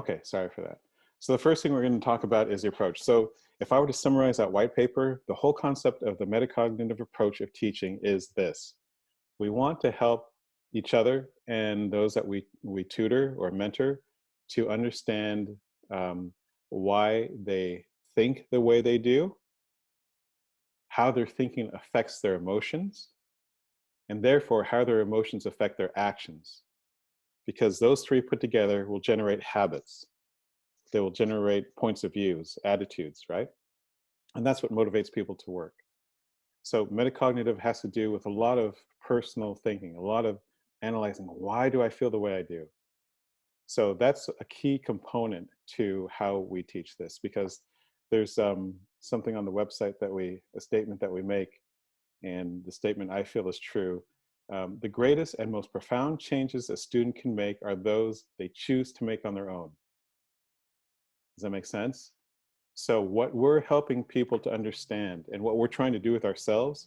Okay, sorry for that. So the first thing we're going to talk about is the approach. So if I were to summarize that white paper, the whole concept of the metacognitive approach of teaching is this. We want to help each other and those that we tutor or mentor to understand why they think the way they do, how their thinking affects their emotions, and therefore how their emotions affect their actions. Because those three put together will generate habits. They will generate points of views, attitudes, right? And that's what motivates people to work. So metacognitive has to do with a lot of personal thinking, a lot of analyzing, why do I feel the way I do? So that's a key component to how we teach this, because there's something on the website a statement that we make, and the statement I feel is true. The greatest and most profound changes a student can make are those they choose to make on their own. Does that make sense? So what we're helping people to understand and what we're trying to do with ourselves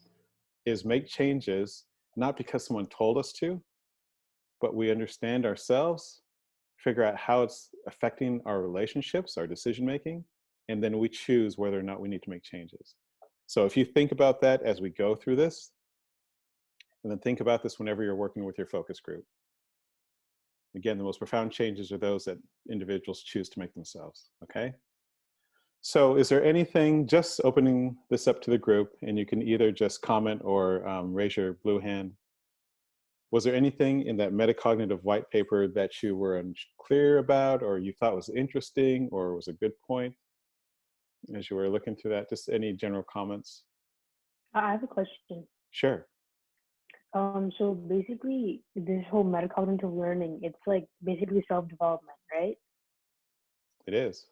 is make changes, not because someone told us to, but we understand ourselves, figure out how it's affecting our relationships, our decision making, and then we choose whether or not we need to make changes. So if you think about that as we go through this, and then think about this whenever you're working with your focus group. Again, the most profound changes are those that individuals choose to make themselves, okay? So is there anything, just opening this up to the group, and you can either just comment or raise your blue hand. Was there anything in that metacognitive white paper that you were unclear about, or you thought was interesting, or was a good point as you were looking through that? Just any general comments? I have a question. Sure. So basically, this whole metacognitive learning, it's like basically self-development, right? It is.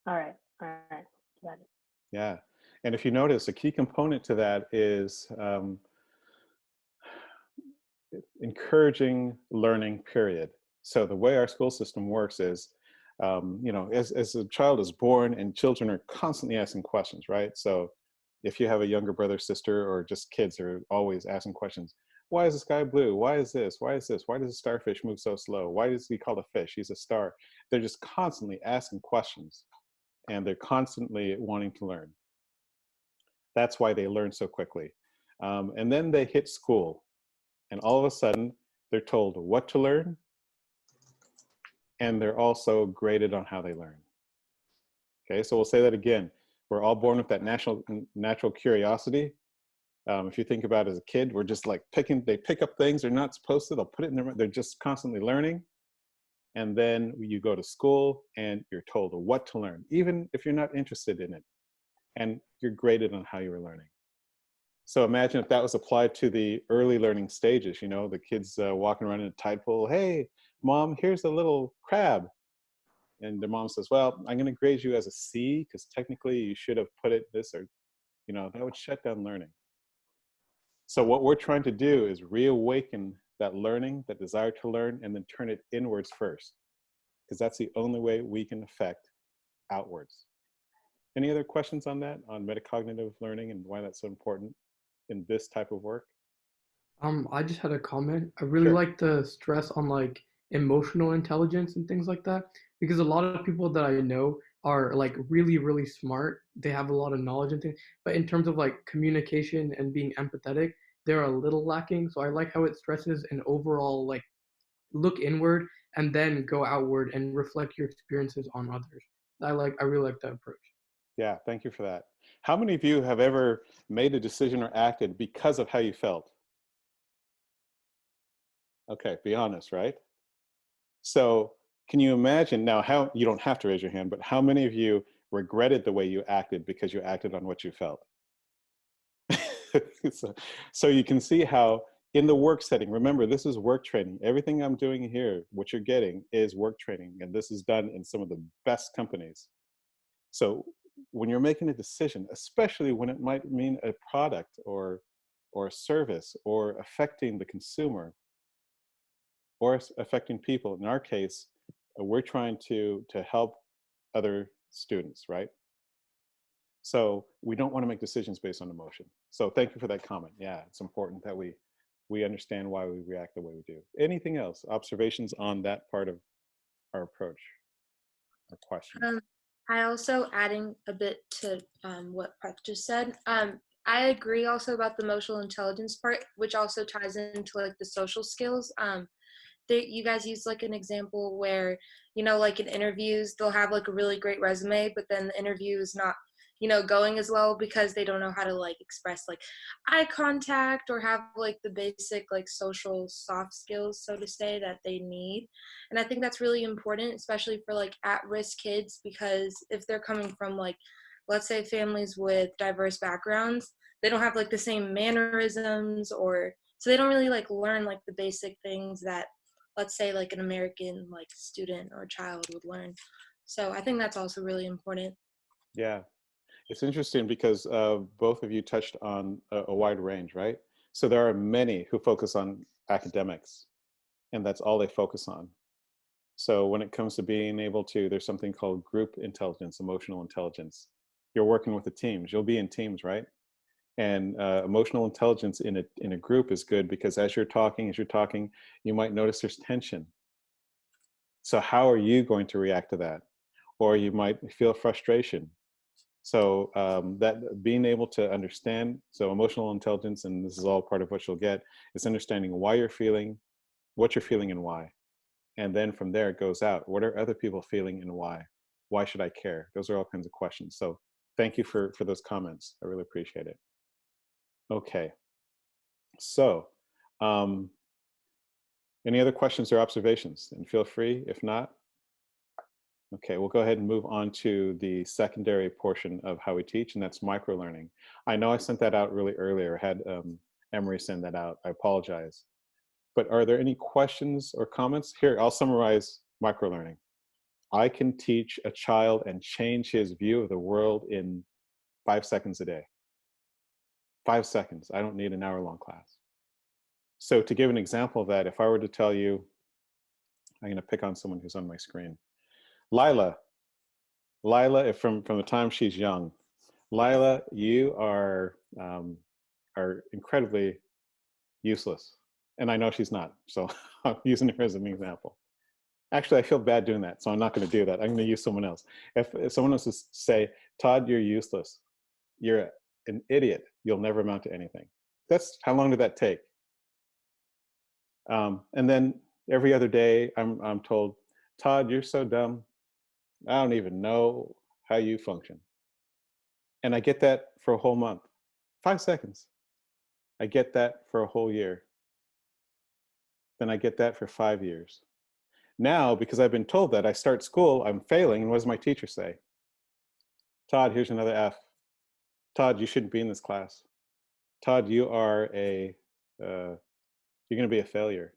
All right, got it. Yeah. And if you notice, a key component to that is encouraging learning, period. So the way our school system works is, you know, as a child is born and children are constantly asking questions, right? So if you have a younger brother, sister, or just kids are always asking questions, why is the sky blue? Why is this? Why is this? Why does a starfish move so slow? Why is he called a fish? He's a star. They're just constantly asking questions, and they're constantly wanting to learn. That's why they learn so quickly. And then they hit school, and all of a sudden they're told what to learn, and they're also graded on how they learn. Okay, so we'll say that again. We're all born with that natural curiosity. If you think about it as a kid, we're just like they pick up things they're not supposed to, they'll put it in their, they're just constantly learning. And then you go to school and you're told what to learn, even if you're not interested in it. And you're graded on how you were learning. So imagine if that was applied to the early learning stages, you know, the kids walking around in a tide pool. Hey, mom, here's a little crab. And the mom says, well, I'm going to grade you as a C because technically you should have put it this, or, you know, that would shut down learning. So what we're trying to do is reawaken that learning, that desire to learn, and then turn it inwards first, because that's the only way we can affect outwards. Any other questions on that, on metacognitive learning and why that's so important in this type of work? I just had a comment. I really Sure. like the stress on like emotional intelligence and things like that because a lot of people that I know are like really, really smart. They have a lot of knowledge and things, but in terms of like communication and being empathetic, they're a little lacking. So I like how it stresses an overall like look inward and then go outward and reflect your experiences on others. I really like that approach. Yeah, thank you for that. How many of you have ever made a decision or acted because of how you felt? Okay, be honest, right? So can you imagine now, how you don't have to raise your hand, but how many of you regretted the way you acted because you acted on what you felt? So you can see how in the work setting, remember, this is work training. Everything I'm doing here, what you're getting is work training. And this is done in some of the best companies. So when you're making a decision, especially when it might mean a product or a service or affecting the consumer or affecting people, in our case, we're trying to help other students, right? So we don't want to make decisions based on emotion. So thank you for that comment. Yeah, it's important that we understand why we react the way we do. Anything else? Observations on that part of our approach? or question. I also adding a bit to what Prep just said. I agree also about the emotional intelligence part, which also ties into like the social skills. You guys use like an example where, you know, like in interviews, they'll have like a really great resume, but then the interview is not, you know, going as well because they don't know how to like express like eye contact or have like the basic like social soft skills, so to say, that they need. And I think that's really important, especially for like at-risk kids, because if they're coming from like, let's say families with diverse backgrounds, they don't have like the same mannerisms, or so they don't really like learn like the basic things that, let's say, like an American like student or child would learn. So I think that's also really important. Yeah, it's interesting because both of you touched on a wide range, right? So there are many who focus on academics, and that's all they focus on. So when it comes to being able to, there's something called group intelligence, emotional intelligence. You're working with the teams. You'll be in teams, right? And emotional intelligence in a group is good because as you're talking, you might notice there's tension. So how are you going to react to that? Or you might feel frustration. So that being able to understand, so emotional intelligence, and this is all part of what you'll get, is understanding why you're feeling, what you're feeling and why. And then from there it goes out. What are other people feeling and why? Why should I care? Those are all kinds of questions. So thank you for those comments. I really appreciate it. Okay. So any other questions or observations? And feel free, if not. Okay, we'll go ahead and move on to the secondary portion of how we teach, and that's microlearning. I know I sent that out really earlier, had Emery send that out. I apologize. But are there any questions or comments? Here, I'll summarize microlearning. I can teach a child and change his view of the world in 5 seconds a day. 5 seconds. I don't need an hour-long class. So to give an example of that, if I were to tell you, I'm going to pick on someone who's on my screen. Lila, from the time she's young, Lila, you are incredibly useless. And I know she's not, so I'm using her as an example. Actually, I feel bad doing that, so I'm not going to do that. I'm going to use someone else. If someone else is say, Todd, you're useless. You're an idiot. You'll never amount to anything. That's how long did that take? And then every other day, I'm told, Todd, you're so dumb. I don't even know how you function. And I get that for a whole month. 5 seconds. I get that for a whole year. Then I get that for 5 years. Now, because I've been told that, I start school, I'm failing, and what does my teacher say? Todd, here's another F. Todd, you shouldn't be in this class. Todd, you are you're gonna be a failure.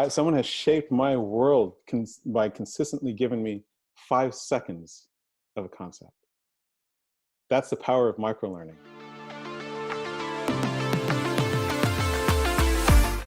Someone has shaped my world by consistently giving me 5 seconds of a concept. That's the power of microlearning.